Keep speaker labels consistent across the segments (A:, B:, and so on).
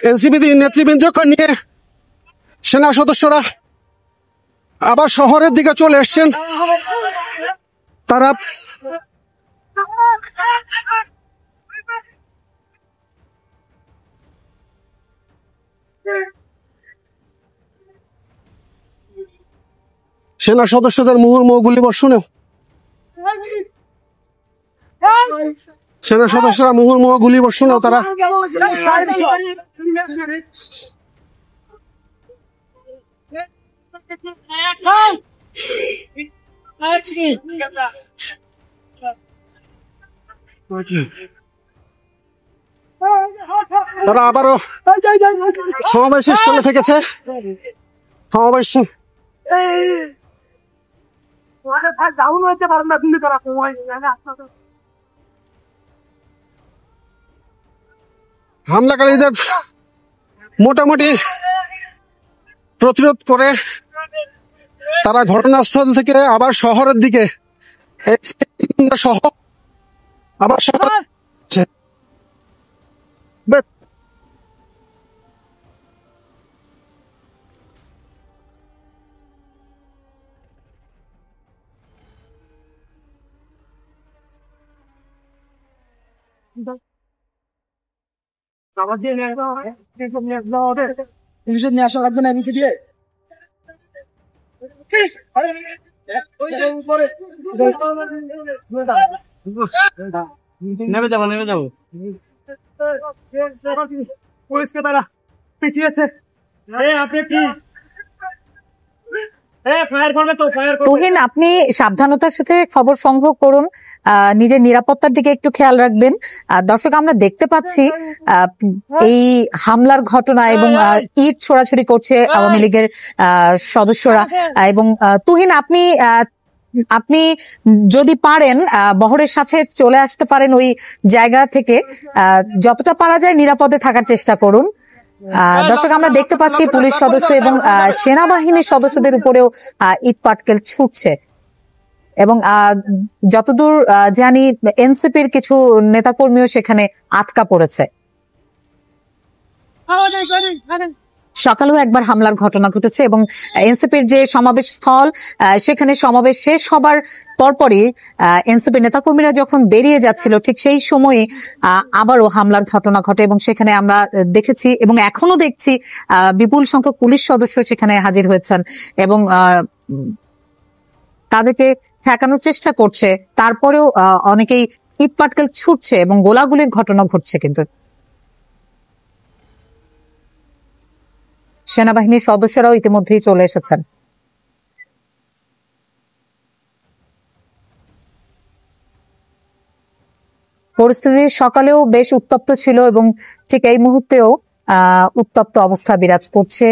A: NCP নেতৃবৃন্দকে নিয়ে সেনা সদস্যরা আবার শহরের দিকে চলে এসছেন। তারা সেনা সদস্যদের মুহুর্মুহু গুলিবর্ষণে সেনা সদস্যরা মুহুর্মুহু গুলিবর্ষণেও তারা তারা আবারও সমাবেশ স্থলে থেকেছে। সমাবেশ হামলাকারীদের মোটামুটি প্রতিরোধ করে তারা ঘটনাস্থল থেকে আবার শহরের দিকে সহ আবার শহর নিয়ে আসা লাগবে না এমনি দিয়ে নেমে যাবো পুলিশকে তারা পিছিয়েছে।
B: তুহিন, আপনি সাবধানতার সাথে খবর সংগ্রহ করুন, নিজের নিরাপত্তার দিকে একটু খেয়াল রাখবেন। দর্শক, আমরা দেখতে পাচ্ছি এই হামলার ঘটনা এবং ইট ছোড়াছুড়ি করছে আওয়ামী লীগের সদস্যরা। এবং তুহিন, আপনি যদি পারেন বহরের সাথে চলে আসতে পারেন ওই জায়গা থেকে, যতটা পারা যায় নিরাপদে থাকার চেষ্টা করুন। দর্শক, আমরা দেখতে পাচ্ছি পুলিশ সদস্য এবং সেনাবাহিনীর সদস্যদের উপরেও ইট পাটকেল ছুটছে এবং যতদূর জানি এনসিপির কিছু নেতাকর্মীও সেখানে আটকা পড়েছে। সকালেও একবার হামলার ঘটনা ঘটেছে এবং এনসিপির যে সমাবেশ স্থল, সেখানে সমাবেশ শেষ হবার পরপরই এনসিপির নেতাকর্মীরা যখন বেরিয়ে যাচ্ছিল, ঠিক সেই সময়ে আবারও হামলার ঘটনা ঘটে এবং সেখানে আমরা দেখেছি এবং এখনো দেখছি বিপুল সংখ্যক পুলিশ সদস্য সেখানে হাজির হয়েছেন এবং তাদেরকে ঠেকানোর চেষ্টা করছে। তারপরেও অনেকেই ইট পাটকেল ছুটছে এবং গোলাগুলির ঘটনা ঘটছে। কিন্তু সেনাবাহিনীর সদস্যরাও ইতিমধ্যেই চলে এসেছেন। পরিস্থিতি সকালেও বেশ উত্তপ্ত ছিল এবং ঠিক এই মুহূর্তেও উত্তপ্ত অবস্থা বিরাজ করছে।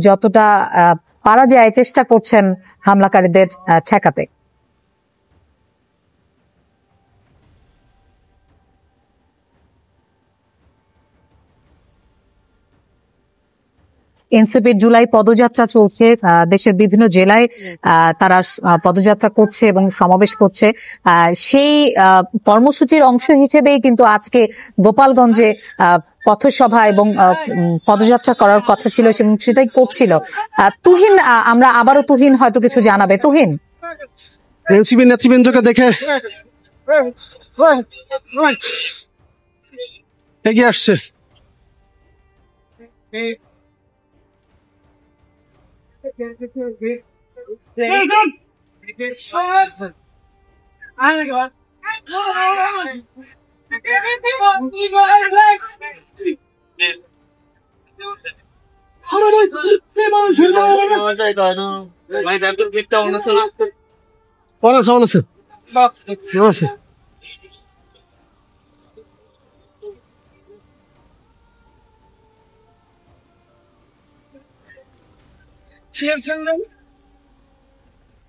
B: যতটা পারা যায় চেষ্টা করছেন হামলাকারীদের ঠেকাতে। এনসিপির জুলাই পদযাত্রা চলছে, দেশের বিভিন্ন জেলায় তারা পদযাত্রা করছে এবং সমাবেশ করছে। সেই কর্মসূচির অংশ হিসেবেই কিন্তু আজকে গোপালগঞ্জে পথসভা এবং পদযাত্রা করার কথা ছিল এবং সেটাই করছিল। তুহিন, আমরা আবারও তুহিন হয়তো কিছু জানাবে। তুহিন,
A: এনসিপি নেতৃবৃন্দকে দেখে এগিয়ে আসছে।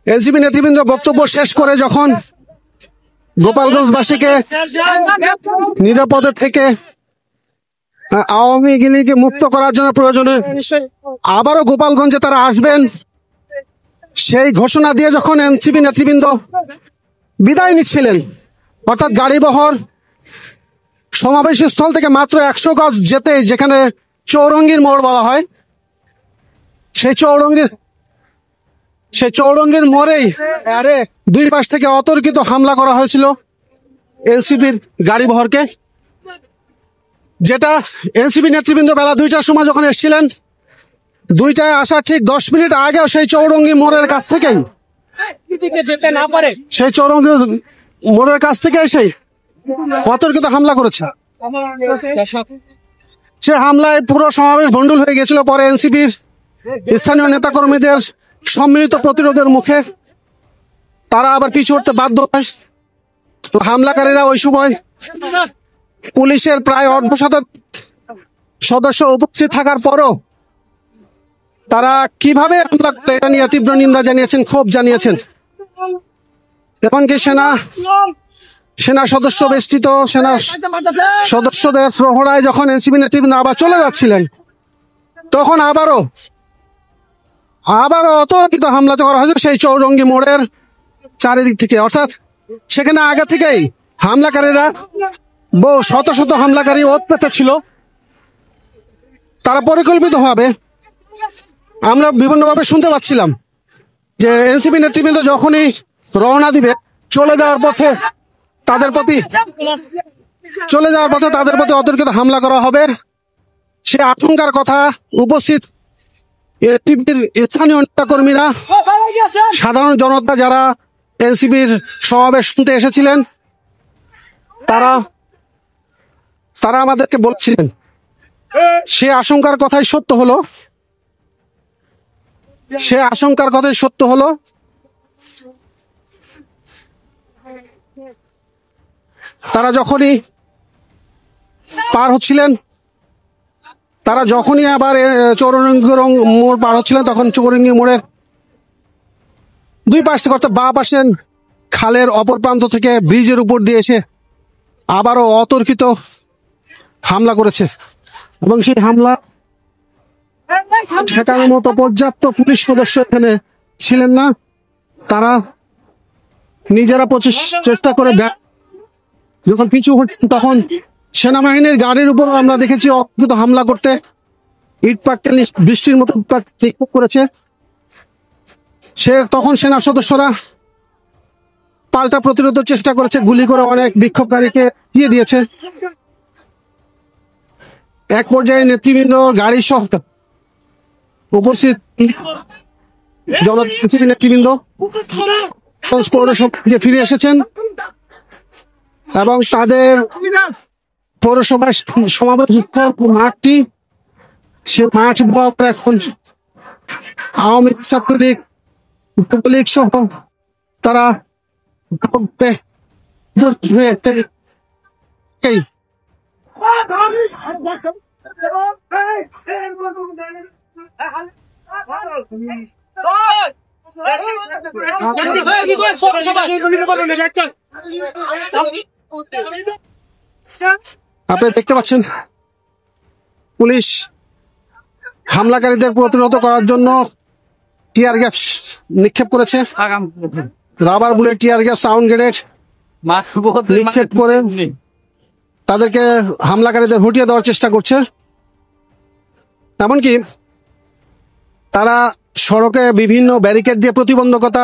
A: এনসিপি নেতৃবৃন্দ বক্তব্য শেষ করে যখন গোপালগঞ্জবাসীকে নিরাপদে থেকে আওয়ামী লীগকে মুক্ত করার জন্য প্রয়োজনে আবারও গোপালগঞ্জে তারা আসবেন সেই ঘোষণা দিয়ে যখন এনসিপি নেতৃবৃন্দ বিদায় নিচ্ছিলেন, অর্থাৎ গাড়িবহর সমাবেশ স্থল থেকে মাত্র 100 গজ যেতে, যেখানে চৌরঙ্গীর মোড় বলা হয়, সেই চৌরঙ্গীর মোড়েই দুই পাশ থেকে অতর্কিত হামলা করা হয়েছিল এনসিপির গাড়িবহরকে, যেটা এনসিপি নেতৃবৃন্দ বেলা 2টার সময় যখন এসেছিলেন, 2টায় আসার ঠিক 10 মিনিট আগেও সেই চৌরঙ্গী মোড়ের কাছ থেকেই সেই চৌরঙ্গী মোড়ের কাছ থেকে এসে অতর্কিত হামলা করেছে। সে হামলায় পুরো সমাবেশ ভণ্ডুল হয়ে গেছিল। পরে এনসিপির স্থানীয় নেতাকর্মীদের সম্মিলিত প্রতিরোধের মুখে তারা আবার পিছু হটতে বাধ্য হয়। হামলাকারীরা ওই সময় পুলিশের প্রায় অর্ধশত সদস্য উপস্থিত থাকার পরও তারা কিভাবে হামলা করে এটা নিয়ে তীব্র নিন্দা জানিয়েছেন, ক্ষোভ জানিয়েছেন। এমনকি সেনা সদস্য বেষ্টিত সেনা সদস্যদের প্রহরায় যখন এনসিপি নেতৃবৃন্দ আবার চলে যাচ্ছিলেন, তখন আবারও অতর্কিত হামলা করা হয়েছে সেই চৌরঙ্গী মোড়ের চারিদিক থেকে। অর্থাৎ সেখানে আগে থেকেই হামলাকারীরা শত শত হামলাকারী ওত পেতে ছিল। তারা পরিকল্পিতভাবে, আমরা বিভিন্নভাবে শুনতে পাচ্ছিলাম যে এনসিপি নেতৃবৃন্দ যখনই রওনা দিবে, চলে যাওয়ার পথে তাদের প্রতি অতর্কিত হামলা করা হবে। সে আশঙ্কার কথা উপস্থিত স্থানীয় নেতাকর্মীরা, সাধারণ জনতা যারা এনসিপির সমাবেশ শুনতে এসেছিলেন, তারা আমাদেরকে বলছিলেন। সে আশঙ্কার কথাই সত্য হলো। তারা যখনই পার হচ্ছিলেন, আবার চৌরঙ্গী মোড় পার হচ্ছিলেন, তখন চৌরঙ্গী মোড়ের দুই পাশ থেকে, অর্থাৎ বাঁ পাশে খালের অপর প্রান্ত থেকে ব্রিজের উপর দিয়ে এসে আবারও অতর্কিত হামলা করেছে। এবং সেই হামলা ঠেকানোর মতো পর্যাপ্ত পুলিশ সদস্য এখানে ছিলেন না। তারা নিজেরা চেষ্টা করে যখন পিছু হচ্ছেন, তখন সেনাবাহিনীর গাড়ির উপর আমরা দেখেছি অতর্কিত হামলা করতে। ইট পাটকেল বৃষ্টির মতো নিক্ষেপ করেছে। তখন সেনা সদস্যরা পাল্টা প্রতিরোধের চেষ্টা করেছে, গুলি করে অনেক বিক্ষোভকারীকে দিয়ে দিয়েছে। এক পর্যায়ে নেতৃবৃন্দ গাড়ি সহ উপস্থিত নেতৃবৃন্দ পৌরসভায় ফিরে এসেছেন এবং তাদের পৌরসভার সমাবেশ মাঠটি, সে মাঠ এখন আওয়ামী লীগ, ছাত্রলীগ, যুবলীগ সহ তারা আপনি দেখতে পাচ্ছেন পুলিশ হামলাকারীদের প্রতিরোধ করার জন্য টিয়ার গ্যাস নিক্ষেপ করেছে। Rubber bullet, tear gas, sound grenade নিক্ষেপ করে তাদেরকে, হামলাকারীদের হটিয়ে দেওয়ার চেষ্টা করছে। এমনকি তারা সড়কে বিভিন্ন ব্যারিকেড দিয়ে প্রতিবন্ধকতা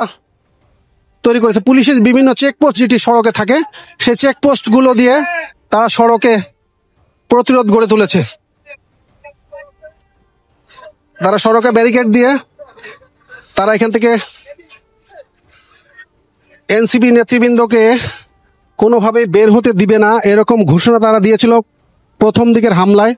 A: তৈরি করেছে। পুলিশের বিভিন্ন চেকপোস্ট যেটি সড়কে থাকে, সেই চেকপোস্টগুলো দিয়ে তারা সড়কে প্রতিরোধ গড়ে তুলেছে। তারা সড়কে ব্যারিকেড দিয়ে তারা এখান থেকে এনসিপি নেতৃবৃন্দকে কোনোভাবে বের হতে দিবে না, এরকম ঘোষণা তারা দিয়েছিল প্রথম দিকের হামলায়।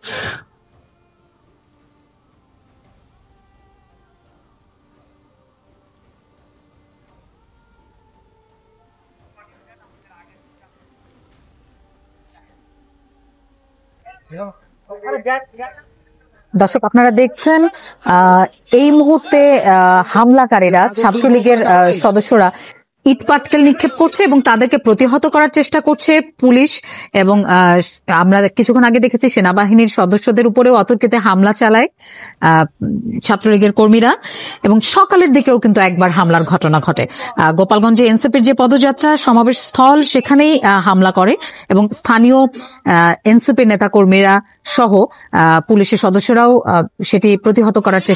B: দর্শক, আপনারা দেখছেন এই মুহূর্তে হামলাকারীরা, ছাত্রলীগের সদস্যরা ইট পাটকেল নিক্ষেপ করছে এবং তাদেরকে প্রতিহত করার চেষ্টা করছে পুলিশ এবং আমরা কিছুক্ষণ আগে দেখেছি সেনাবাহিনীর সদস্যদের উপরেও অতর্কিতে হামলা চালায় ছাত্রলীগের কর্মীরা এবং সকালের দিকেও কিন্তু একবার হামলার ঘটনা ঘটে। গোপালগঞ্জে এনসিপির যে পদযাত্রা সমাবেশ স্থল সেখানেই হামলা করে এবং স্থানীয় এনসিপির নেতাকর্মীরা সহ পুলিশের সদস্যরাও সেটি প্রতিহত করার চেষ্টা